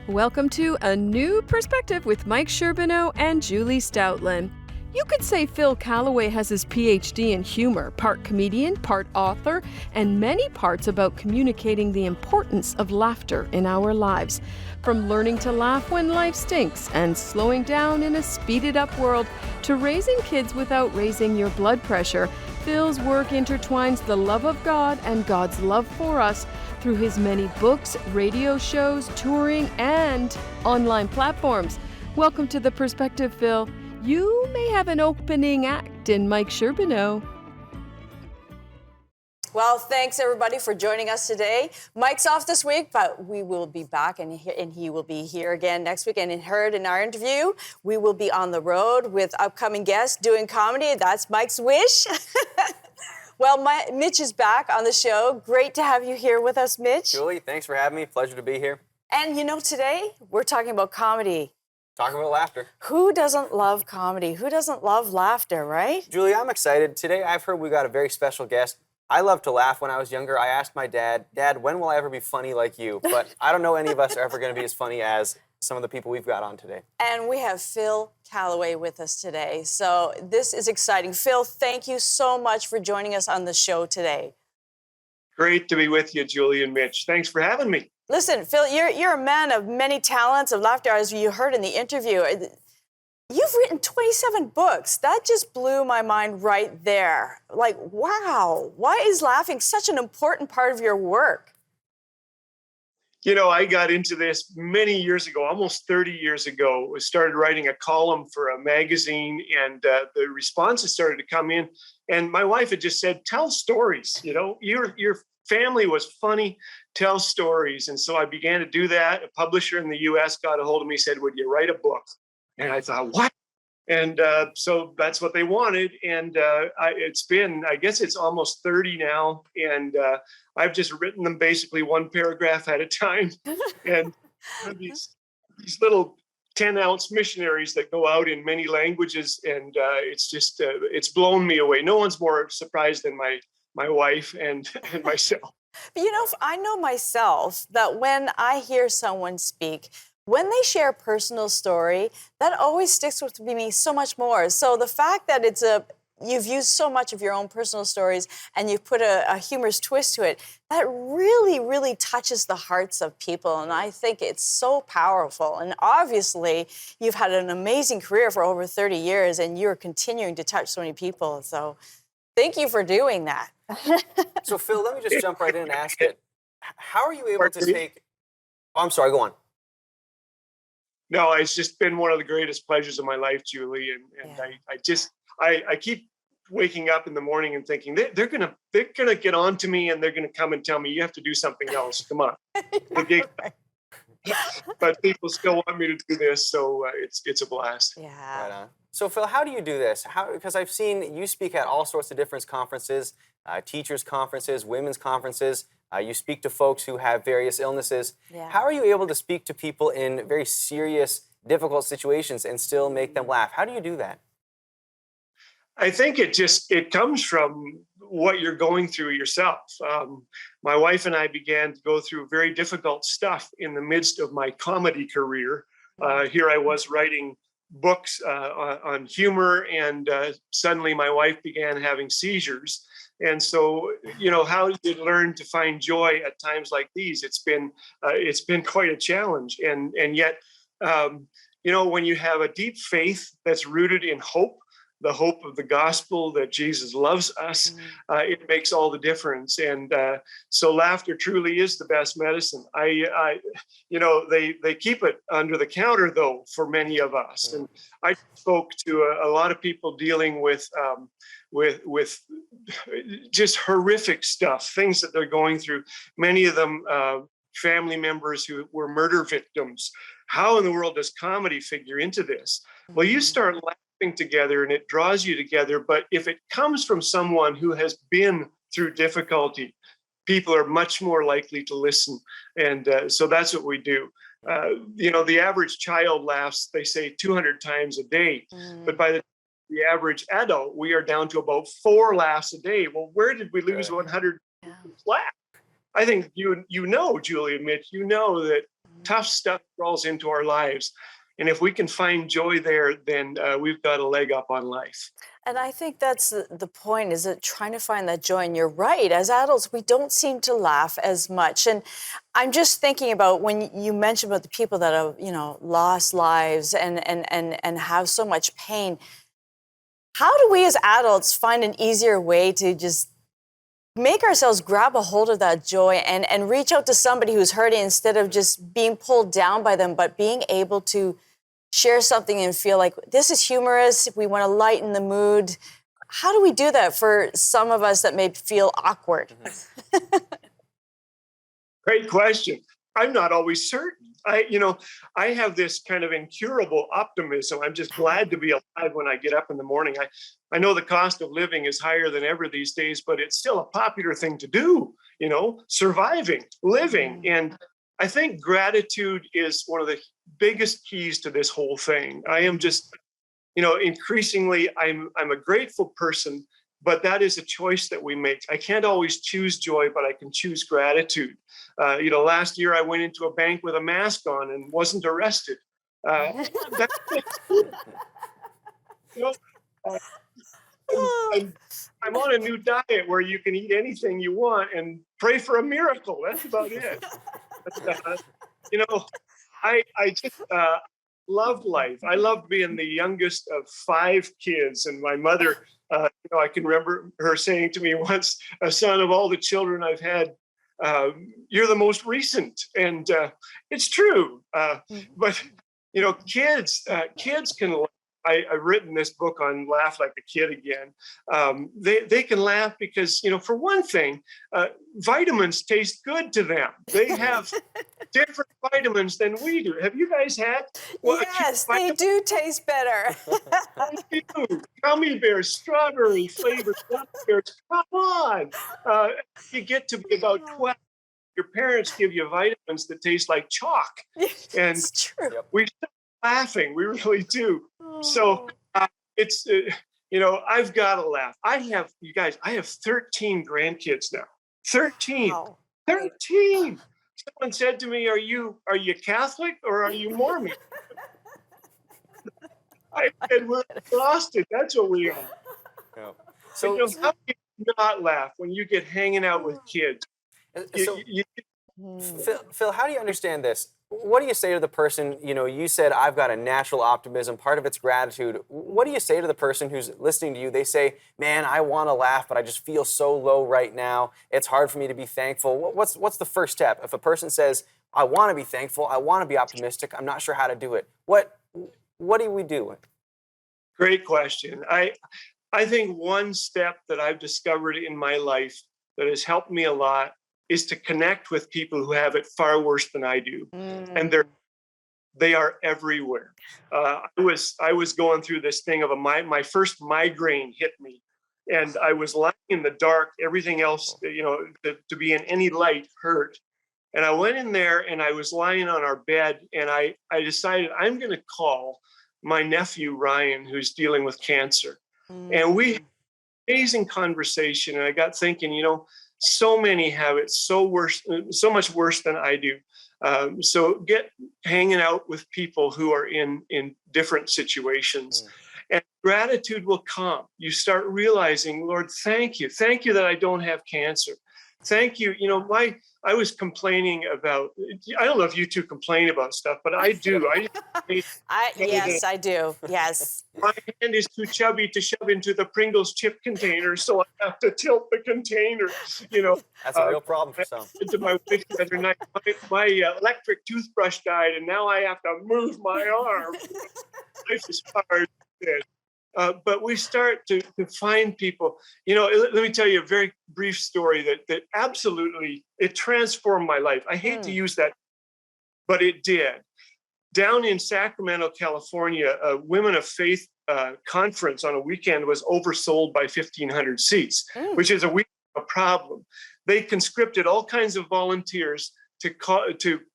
Welcome to A New Perspective with Mike Sherbino and Julie Stautland. You could say Phil Callaway has his PhD in humor, part comedian, part author, and many parts about communicating the importance of laughter in our lives. From learning to laugh when life stinks and slowing down in a speeded up world to raising kids without raising your blood pressure, Phil's work intertwines the love of God and God's love for us through his many books, radio shows, touring, and online platforms. Welcome to The Perspective, Phil. You may have an opening act in Mike Sherbino. Well, thanks everybody for joining us today. Mike's off this week, but we will be back and he will be here again next week. And heard in our interview, we will be on the road with upcoming guests doing comedy. That's Mike's wish. Well, Mitch is back on the show. Great to have you here with us, Mitch. Julie, thanks for having me. Pleasure to be here. And you know, today we're talking about comedy. Talking about laughter. Who doesn't love comedy? Who doesn't love laughter, right? Julie, I'm excited. Today I've heard we got a very special guest. I loved to laugh when I was younger. I asked my dad, when will I ever be funny like you? But I don't know any of us are ever going to be as funny as some of the people we've got on today. And we have Phil Callaway with us today. So this is exciting. Phil, thank you so much for joining us on the show today. Great to be with you, Julie and Mitch. Thanks for having me. Listen, Phil, you're a man of many talents of laughter, as you heard in the interview. You've written 27 books. That just blew my mind right there. Like, wow, why is laughing such an important part of your work? You know, I got into this many years ago, almost 30 years ago. I started writing a column for a magazine, and the responses started to come in. And my wife had just said, tell stories. You know, your family was funny, tell stories. And so I began to do that. A publisher in the U.S. got a hold of me, said, would you write a book? And I thought, what? And so that's what they wanted. And I guess it's almost 30 now. And I've just written them basically one paragraph at a time. And these little 10-ounce missionaries that go out in many languages. And it's just, it's blown me away. No one's more surprised than my wife and myself. But you know, I know myself that when I hear someone speak, when they share a personal story, that always sticks with me so much more. So the fact that you've used so much of your own personal stories and you've put a humorous twist to it, that really, really touches the hearts of people. And I think it's so powerful. And obviously, you've had an amazing career for over 30 years and you're continuing to touch so many people. So thank you for doing that. So Phil, let me just jump right in and ask it. How are you able to take... Oh, I'm sorry, go on. No, it's just been one of the greatest pleasures of my life, Julie. And yeah. I keep waking up in the morning and thinking they're gonna get on to me and they're gonna come and tell me you have to do something else. Come on. But people still want me to do this, so it's a blast. Yeah. Right on. So Phil, how do you do this? Because I've seen you speak at all sorts of different conferences, teachers' conferences, women's conferences. You speak to folks who have various illnesses. Yeah. How are you able to speak to people in very serious, difficult situations and still make them laugh? How do you do that? I think it comes from what you're going through yourself. My wife and I began to go through very difficult stuff in the midst of my comedy career. Here I was writing books on humor, and suddenly my wife began having seizures. And so, you know, how do you learn to find joy at times like these? It's been quite a challenge. And yet, you know, when you have a deep faith that's rooted in hope, the hope of the gospel that Jesus loves us, it makes all the difference. And so laughter truly is the best medicine. You know, they keep it under the counter, though, for many of us. And I spoke to a lot of people dealing with just horrific stuff, things that they're going through. Many of them family members who were murder victims. How in the world does comedy figure into this? Well, you start laughing together and it draws you together. But if it comes from someone who has been through difficulty, people are much more likely to listen. And so that's what we do. You know, the average child laughs, they say 200 times a day, but by the average adult, we are down to about 4 laughs a day. Well, where did we lose 100 laughs? I think you know, Julie and Mitch, you know that tough stuff crawls into our lives. And if we can find joy there, then we've got a leg up on life. And I think that's the point, is that trying to find that joy. And you're right, as adults, we don't seem to laugh as much. And I'm just thinking about when you mentioned about the people that have, lost lives and have so much pain. How do we as adults find an easier way to just make ourselves grab a hold of that joy and reach out to somebody who's hurting, instead of just being pulled down by them, but being able to share something and feel like this is humorous, we want to lighten the mood? How do we do that for some of us that may feel awkward? Great question. I'm not always certain. I have this kind of incurable optimism. I'm just glad to be alive when I get up in the morning. I know the cost of living is higher than ever these days, but it's still a popular thing to do, surviving, living. And I think gratitude is one of the biggest keys to this whole thing. I am just, increasingly, I'm a grateful person, but that is a choice that we make. I can't always choose joy, but I can choose gratitude. Last year I went into a bank with a mask on and wasn't arrested. I'm on a new diet where you can eat anything you want and pray for a miracle. That's about it. But, I just loved life. I loved being the youngest of 5 kids, and my mother, I can remember her saying to me once, "Son, of all the children I've had, you're the most recent." And it's true. But kids can. I've written this book on Laugh Like a Kid again. They can laugh because, for one thing, vitamins taste good to them. They have different vitamins than we do. Have you guys had? Yes, they do taste better. Gummy bears, strawberry flavored gummy bears. Come on. You get to be about 12. Your parents give you vitamins that taste like chalk. And it's true. We start laughing. We really do. So it's, I've got to laugh. I have 13 grandkids now. 13. Wow. 13. Someone said to me, are you Catholic or are you Mormon? I said, we're exhausted. That's what we are. Yeah. So how do you not laugh when you get hanging out with kids? Phil, how do you understand this? What do you say to the person, you said, I've got a natural optimism, part of it's gratitude. What do you say to the person who's listening to you? They say, man, I want to laugh, but I just feel so low right now. It's hard for me to be thankful. What's the first step? If a person says, I want to be thankful, I want to be optimistic, I'm not sure how to do it. What do we do? Great question. I think one step that I've discovered in my life that has helped me a lot is to connect with people who have it far worse than I do. And they are everywhere. I was going through this thing of my first migraine hit me, and I was lying in the dark. Everything else, to be in any light hurt. And I went in there and I was lying on our bed, and I decided I'm going to call my nephew, Ryan, who's dealing with cancer. And we had an amazing conversation. And I got thinking, so many have it so much worse than I do. So get hanging out with people who are in different situations, and gratitude will come. You start realizing, Lord, thank you that I don't have cancer. Thank you. I was complaining about, I don't know if you two complain about stuff, but I do. Yes, I do. Yes. My hand is too chubby to shove into the Pringles chip container, so I have to tilt the container. That's a real problem for some. To my wife the other night, my electric toothbrush died, and now I have to move my arm. Life is hard. But we start to find people. Let me tell you a very brief story that absolutely, it transformed my life. I hate to use that, but it did. Down in Sacramento, California, a Women of Faith conference on a weekend was oversold by 1,500 seats, which is a problem. They conscripted all kinds of volunteers to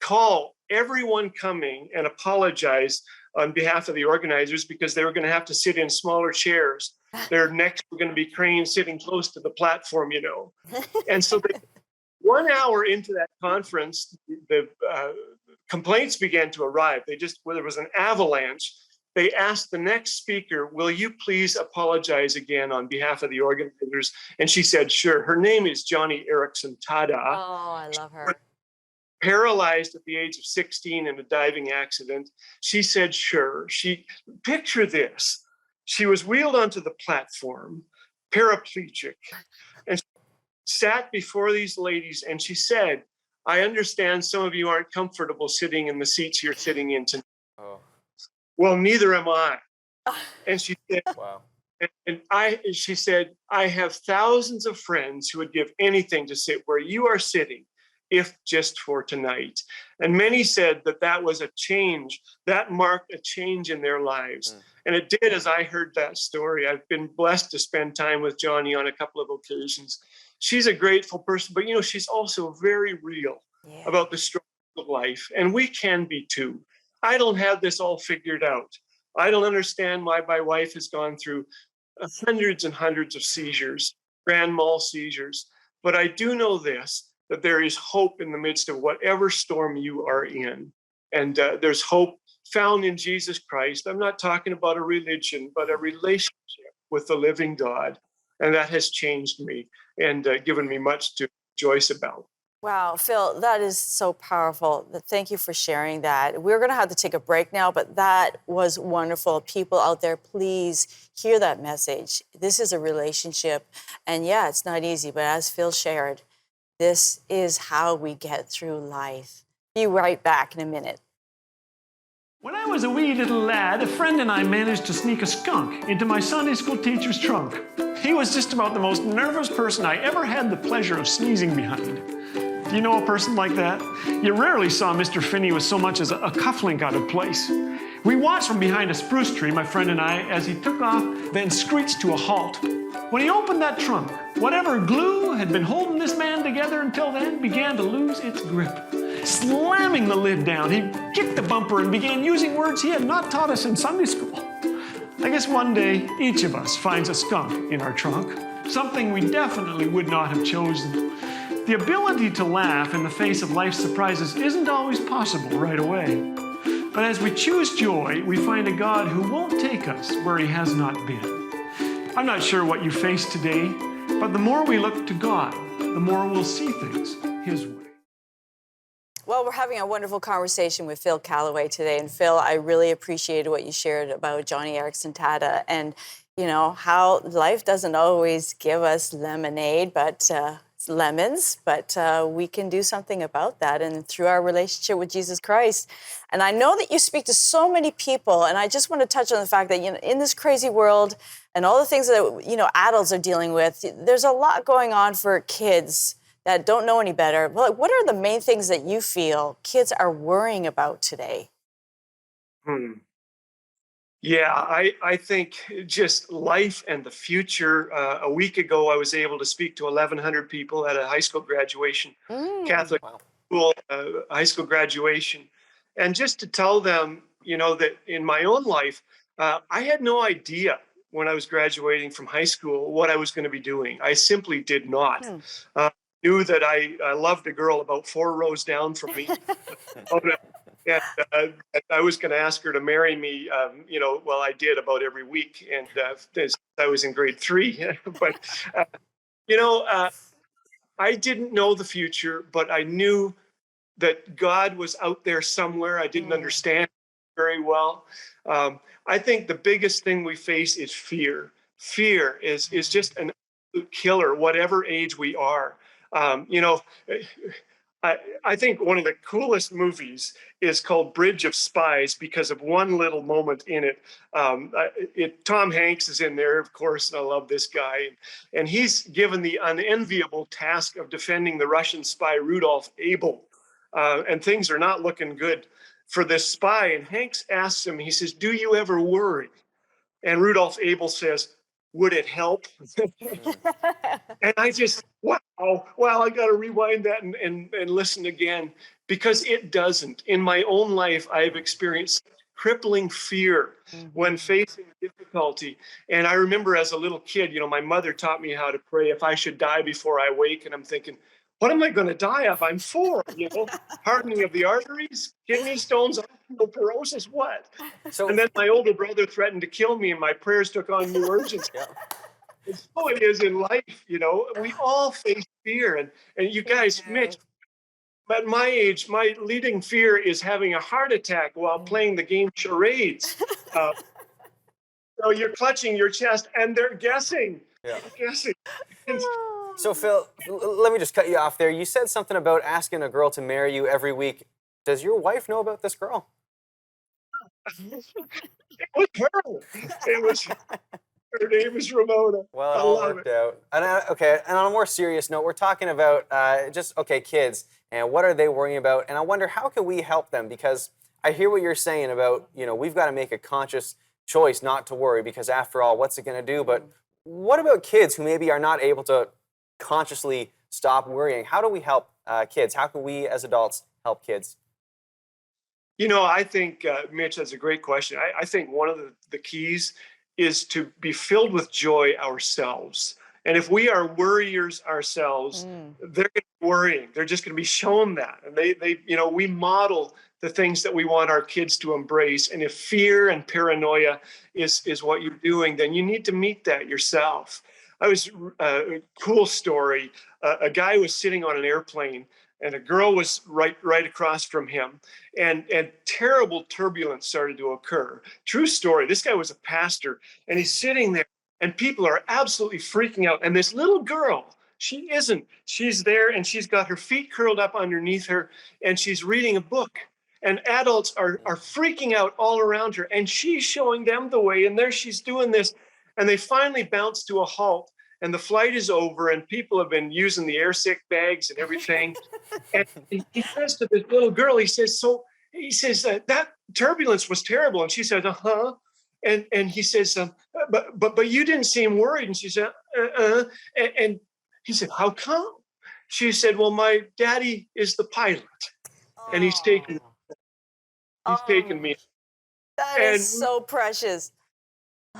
call everyone coming and apologize on behalf of the organizers, because they were going to have to sit in smaller chairs. Their necks were going to be craned sitting close to the platform, And so 1 hour into that conference, the complaints began to arrive. There was an avalanche. They asked the next speaker, will you please apologize again on behalf of the organizers? And she said, sure. Her name is Johnny Erickson Tada. Oh, I love her. Paralyzed at the age of 16 in a diving accident. She said, sure. Picture this. She was wheeled onto the platform, paraplegic, and sat before these ladies, and she said, I understand some of you aren't comfortable sitting in the seats you're sitting in tonight. Oh. Well, neither am I. And she said, Wow. She said, I have thousands of friends who would give anything to sit where you are sitting, if just for tonight. And many said that was a change, that marked a change in their lives. And it did, as I heard that story. I've been blessed to spend time with Johnny on a couple of occasions. She's a grateful person, but she's also very real about the struggle of life. And we can be too. I don't have this all figured out. I don't understand why my wife has gone through hundreds and hundreds of seizures, grand mal seizures. But I do know this, that there is hope in the midst of whatever storm you are in. And there's hope found in Jesus Christ. I'm not talking about a religion, but a relationship with the living God. And that has changed me and given me much to rejoice about. Wow, Phil, that is so powerful. Thank you for sharing that. We're going to have to take a break now, but that was wonderful. People out there, please hear that message. This is a relationship, and yeah, it's not easy, but as Phil shared, this is how we get through life. Be right back in a minute. When I was a wee little lad, a friend and I managed to sneak a skunk into my Sunday school teacher's trunk. He was just about the most nervous person I ever had the pleasure of sneezing behind. Do you know a person like that? You rarely saw Mr. Finney with so much as a cufflink out of place. We watched from behind a spruce tree, my friend and I, as he took off, then screeched to a halt. When he opened that trunk, whatever glue had been holding this man together until then began to lose its grip. Slamming the lid down, he kicked the bumper and began using words he had not taught us in Sunday school. I guess one day, each of us finds a skunk in our trunk, something we definitely would not have chosen. The ability to laugh in the face of life's surprises isn't always possible right away. But as we choose joy, we find a God who won't take us where he has not been. I'm not sure what you face today, but the more we look to God, the more we'll see things his way. Well, we're having a wonderful conversation with Phil Callaway today. And Phil, I really appreciated what you shared about Johnny Erickson Tada and, how life doesn't always give us lemonade, but lemons, but we can do something about that and through our relationship with Jesus Christ. And I know that you speak to so many people, and I just want to touch on the fact that in this crazy world and all the things that adults are dealing with, there's a lot going on for kids that don't know any better. Well, what are the main things that you feel kids are worrying about today? Yeah, I think just life and the future. A week ago, I was able to speak to 1,100 people at a high school graduation, Catholic school high school graduation. And just to tell them, that in my own life, I had no idea when I was graduating from high school what I was going to be doing. I simply did not. Knew that I loved a girl about 4 rows down from me. And I was going to ask her to marry me, I did about every week. And I was in grade 3. But, I didn't know the future, but I knew that God was out there somewhere. I didn't understand very well. I think the biggest thing we face is fear. Fear is just an absolute killer, whatever age we are. I think one of the coolest movies is called Bridge of Spies because of one little moment in it. Tom Hanks is in there, of course, and I love this guy. And he's given the unenviable task of defending the Russian spy Rudolph Abel. And things are not looking good for this spy. And Hanks asks him, he says, "Do you ever worry?" And Rudolph Abel says, "Would it help?" And I just, wow, I got to rewind that and listen again, because it doesn't. In my own life, I've experienced crippling fear when facing difficulty. And I remember as a little kid, my mother taught me how to pray if I should die before I wake. And I'm thinking, what am I going to die of? I'm 4, hardening of the arteries, kidney stones, osteoporosis, what? So, And then my older brother threatened to kill me, and my prayers took on new urgency. yeah. So it is in life, we all face fear. And you guys, Mitch, at my age, my leading fear is having a heart attack while playing the game charades. So you're clutching your chest and they're guessing. Yeah. Guessing. So, Phil, let me just cut you off there. You said something about asking a girl to marry you every week. Does your wife know about this girl? It was her. Her name is Ramona. Well, it all worked out. And okay, and on a more serious note, we're talking about kids, and what are they worrying about? And I wonder, how can we help them? Because I hear what you're saying about, we've got to make a conscious choice not to worry, because after all, what's it going to do? But what about kids who maybe are not able to consciously stop worrying? How do we help kids? How can we as adults help kids? I think, Mitch, that's a great question. I think one of the keys is to be filled with joy ourselves. And if we are worriers ourselves, they're going to be worrying. They're just going to be shown that. And we model the things that we want our kids to embrace. And if fear and paranoia is what you're doing, then you need to meet that yourself. A cool story. A guy was sitting on an airplane, and a girl was right across from him, and terrible turbulence started to occur. True story. This guy was a pastor, and he's sitting there, and people are absolutely freaking out. And this little girl, she isn't. She's there, and she's got her feet curled up underneath her, and she's reading a book. And adults are freaking out all around her, and she's showing them the way. And there she's doing this, and they finally bounce to a halt. And the flight is over, and people have been using the air sick bags and everything. And he says to this little girl, he says, that turbulence was terrible. And she says, uh-huh. And he says, but you didn't seem worried. And she said, And he said, how come? She said, well, my daddy is the pilot, and he's taken me. That is so precious.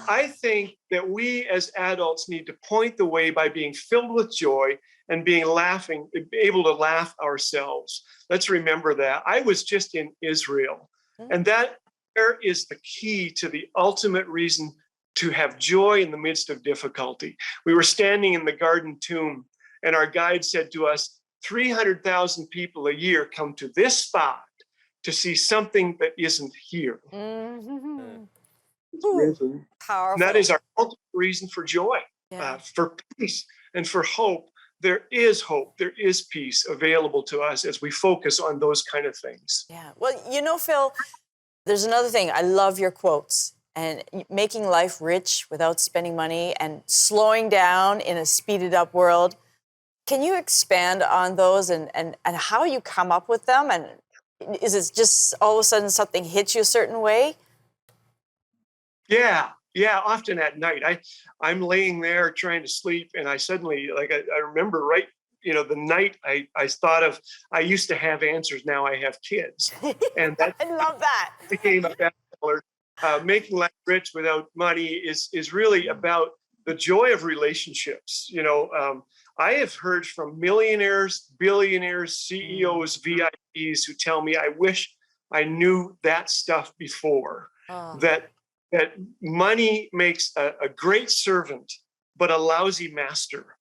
I think that we as adults need to point the way by being filled with joy and being able to laugh ourselves. Let's remember that. I was just in Israel, and that there is the key to the ultimate reason to have joy in the midst of difficulty. We were standing in the Garden Tomb, and our guide said to us, 300,000 people a year come to this spot to see something that isn't here. Ooh, powerful. And that is our ultimate reason for joy, for peace, and for hope. There is hope. There is peace available to us as we focus on those kind of things. Yeah. Well, Phil, there's another thing. I love your quotes. And making life rich without spending money and slowing down in a speeded up world. Can you expand on those and how you come up with them? And is it just all of a sudden something hits you a certain way? Yeah, often at night. I'm laying there trying to sleep, and I suddenly, I remember the night I thought of, I used to have answers, now I have kids. And that I love that. became a bestseller. Making life rich without money is really about the joy of relationships. I have heard from millionaires, billionaires, CEOs, VIPs who tell me, I wish I knew that stuff before. That money makes a great servant, but a lousy master.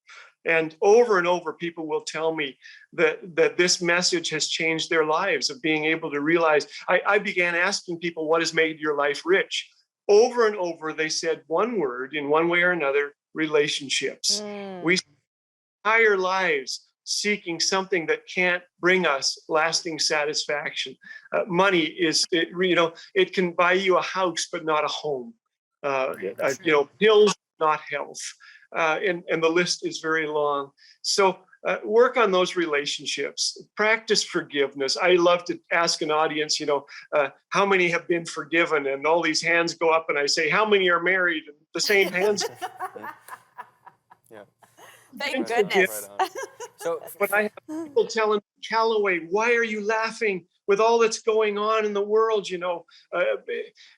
And over, people will tell me that this message has changed their lives, of being able to realize. I began asking people, what has made your life rich? Over and over, they said one word in one way or another: relationships. We spend entire lives seeking something that can't bring us lasting satisfaction. Money it can buy you a house, but not a home. Pills, not health. And the list is very long. So work on those relationships. Practice forgiveness. I love to ask an audience, how many have been forgiven? And all these hands go up, and I say, how many are married? And the same hands. Yeah. Thank goodness. Right on. But I have people telling Callaway, why are you laughing with all that's going on in the world?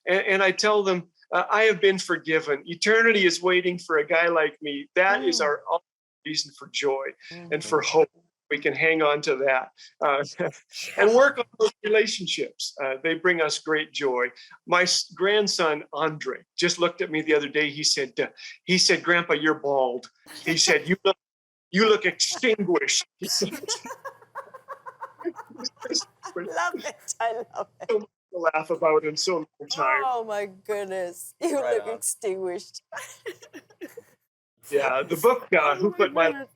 And I tell them, I have been forgiven. Eternity is waiting for a guy like me. That is our ultimate reason for joy and for hope. we can hang on to that and work on those relationships. They bring us great joy. My grandson, Andre, just looked at me the other day. He said, Grandpa, you're bald. He said, you look extinguished. Love it. I love it. So much to laugh about in so long time. Oh my goodness. You Right look on. extinguished. Yeah, the book, Who Put My Life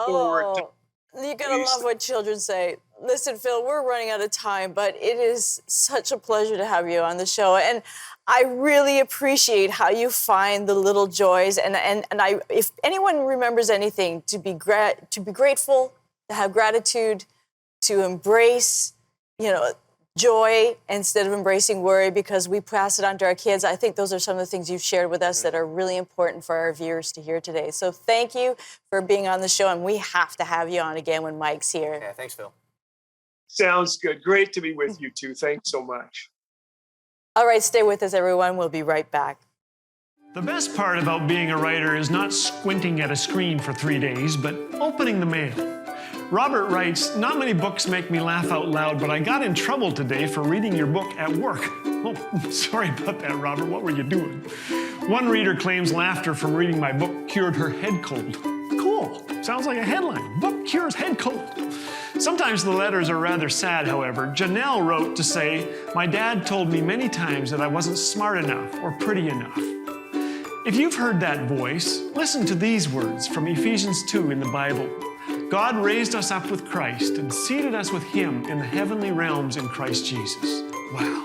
Forward. Oh, you're going to love what children say. Listen, Phil, we're running out of time, but it is such a pleasure to have you on the show. And I really appreciate how you find the little joys. And I, if anyone remembers anything, to be grateful, to have gratitude, to embrace, joy instead of embracing worry, because we pass it on to our kids. I think those are some of the things you've shared with us that are really important for our viewers to hear today. So thank you for being on the show, and we have to have you on again when Mike's here. Yeah, thanks, Phil. Sounds good. Great to be with you two. Thanks so much. All right, stay with us, everyone. We'll be right back. The best part about being a writer is not squinting at a screen for 3 days, but opening the mail. Robert writes, "Not many books make me laugh out loud, but I got in trouble today for reading your book at work." Oh, sorry about that, Robert. What were you doing? One reader claims laughter from reading my book cured her head cold. Cool. Sounds like a headline. Book cures head cold. Sometimes the letters are rather sad, however. Janelle wrote to say, "My dad told me many times that I wasn't smart enough or pretty enough." If you've heard that voice, listen to these words from Ephesians 2 in the Bible. "God raised us up with Christ and seated us with Him in the heavenly realms in Christ Jesus." Wow.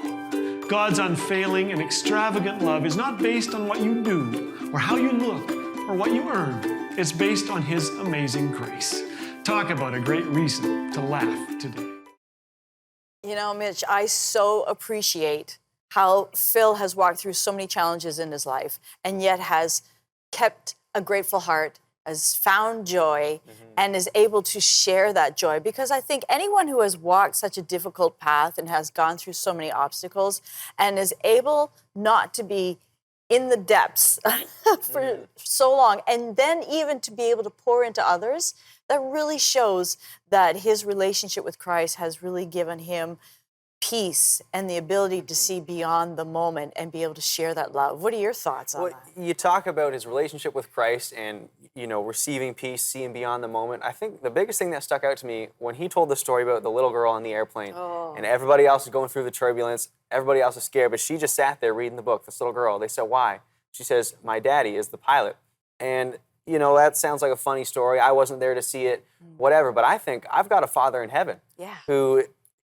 God's unfailing and extravagant love is not based on what you do or how you look or what you earn. It's based on His amazing grace. Talk about a great reason to laugh today. Mitch, I so appreciate how Phil has walked through so many challenges in his life and yet has kept a grateful heart, has found joy, and is able to share that joy. Because I think anyone who has walked such a difficult path and has gone through so many obstacles and is able not to be in the depths for so long, and then even to be able to pour into others, that really shows that his relationship with Christ has really given him peace and the ability to see beyond the moment and be able to share that love. What are your thoughts on that? You talk about his relationship with Christ and, receiving peace, seeing beyond the moment. I think the biggest thing that stuck out to me when he told the story about the little girl on the airplane and everybody else is going through the turbulence, everybody else is scared, but she just sat there reading the book, this little girl. They said, "Why?" She says, "My daddy is the pilot." And, that sounds like a funny story. I wasn't there to see it, whatever, but I think I've got a Father in heaven who,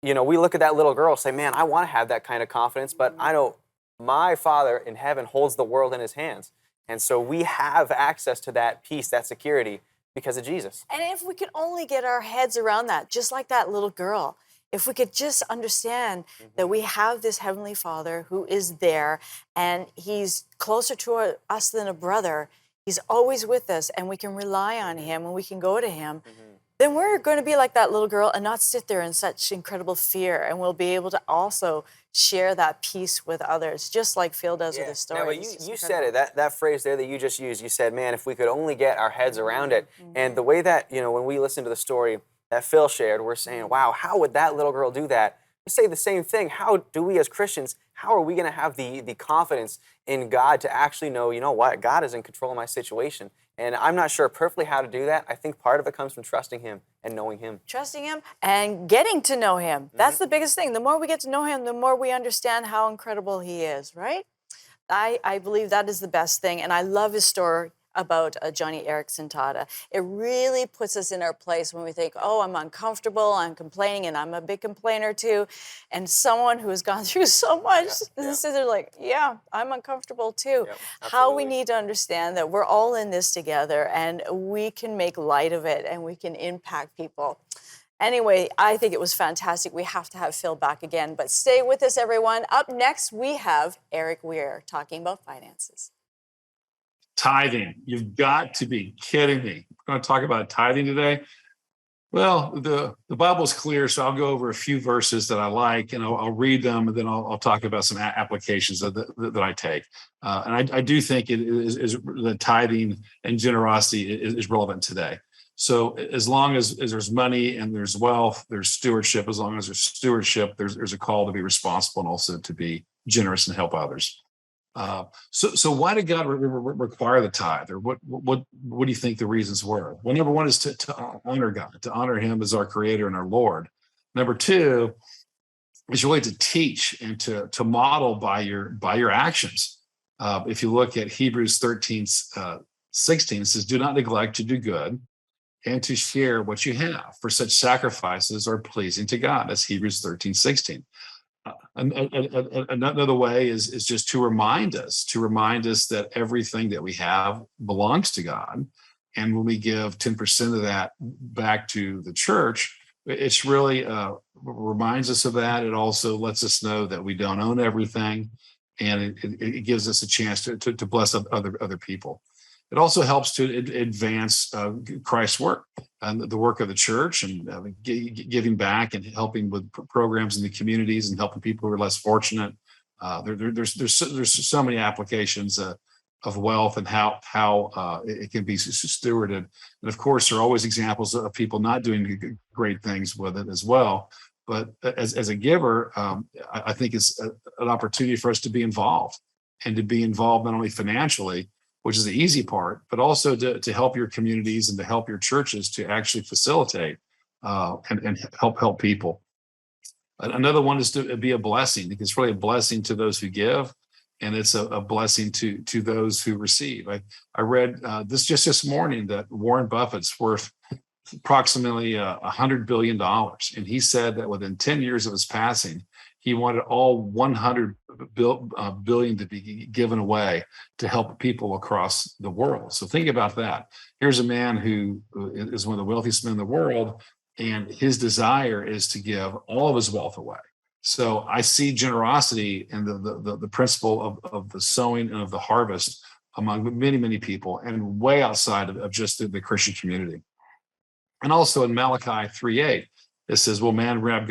we look at that little girl and say, "Man, I want to have that kind of confidence," but I know my Father in heaven holds the world in His hands. And so we have access to that peace, that security, because of Jesus. And if we could only get our heads around that, just like that little girl, if we could just understand that we have this Heavenly Father who is there and He's closer to us than a brother, He's always with us and we can rely on Him and we can go to Him, then we're going to be like that little girl and not sit there in such incredible fear, and we'll be able to also share that peace with others, just like Phil does with his story. Now, but you said it, that phrase there that you just used, you said, "Man, if we could only get our heads around it." And the way that, when we listen to the story that Phil shared, we're saying, wow, how would that little girl do that? We say the same thing. How do we as Christians, how are we going to have the confidence in God to actually know, what, God is in control of my situation? And I'm not sure perfectly how to do that. I think part of it comes from trusting Him and knowing Him. Trusting Him and getting to know Him. That's the biggest thing. The more we get to know Him, the more we understand how incredible He is, right? I believe that is the best thing. And I love his story about Johnny Erickson Tata. It really puts us in our place when we think, oh, I'm uncomfortable, I'm complaining, and I'm a big complainer too. And someone who has gone through so much, they're like, yeah, I'm uncomfortable too. Yep, how we need to understand that we're all in this together and we can make light of it and we can impact people. Anyway, I think it was fantastic. We have to have Phil back again, but stay with us, everyone. Up next, we have Eric Weir talking about finances. Tithing. You've got to be kidding me. We're going to talk about tithing today. Well, the Bible's clear, so I'll go over a few verses that I like, and I'll read them, and then I'll talk about some applications that I take. And I do think it is the tithing and generosity is relevant today. So as long as there's money and there's wealth, there's stewardship. As long as there's stewardship, there's a call to be responsible and also to be generous and help others. So why did God require the tithe, or what do you think the reasons were? Well, number one is to honor God, to honor Him as our Creator and our Lord. Number two is really to teach and to model by your actions. If you look at Hebrews 13:16, it says, "Do not neglect to do good and to share what you have, for such sacrifices are pleasing to God." That's Hebrews 13:16. Another way is just to remind us that everything that we have belongs to God. And when we give 10% of that back to the church, it's really reminds us of that. It also lets us know that we don't own everything, and it gives us a chance to bless other people. It also helps to advance Christ's work and the work of the church, and giving back and helping with programs in the communities and helping people who are less fortunate. There's so many applications of wealth and how it can be stewarded. And of course, there are always examples of people not doing great things with it as well. But as a giver, I think it's an opportunity for us to be involved, and to be involved not only financially, which is the easy part, but also to help your communities and to help your churches to actually facilitate and help people. Another one is to be a blessing. It's really a blessing to those who give, and it's a blessing to those who receive. I read this morning that Warren Buffett's worth approximately $100 billion. And he said that within 10 years of his passing, he wanted all 100 billion to be given away to help people across the world. So think about that. Here's a man who is one of the wealthiest men in the world, and his desire is to give all of his wealth away. So I see generosity and the principle of the sowing and of the harvest among many, many people, and way outside of just the Christian community. And also in Malachi 3:8, it says, "Will man rob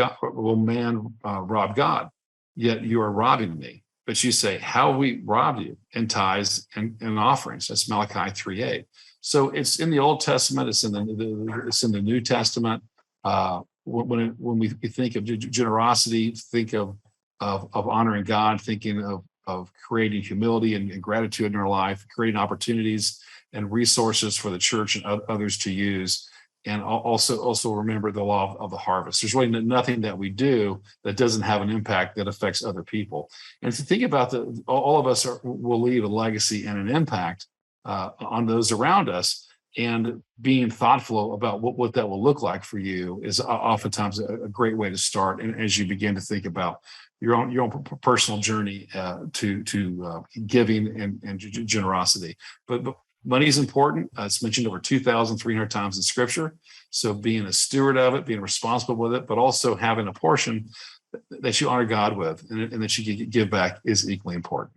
God? Yet you are robbing me." But you say, "How we rob you?" In tithes and offerings. That's Malachi 3:8. So it's in the Old Testament. It's in the New Testament. When we think of generosity, think of honoring God, thinking of creating humility and gratitude in our life, creating opportunities and resources for the church and others to use. And also remember the law of the harvest. There's really nothing that we do that doesn't have an impact that affects other people. And if you think about all of us will leave a legacy and an impact on those around us. And being thoughtful about what that will look like for you is oftentimes a great way to start. And as you begin to think about your own personal journey to giving and generosity, but money is important. It's mentioned over 2,300 times in Scripture. So being a steward of it, being responsible with it, but also having a portion that you honor God with and that you give back is equally important.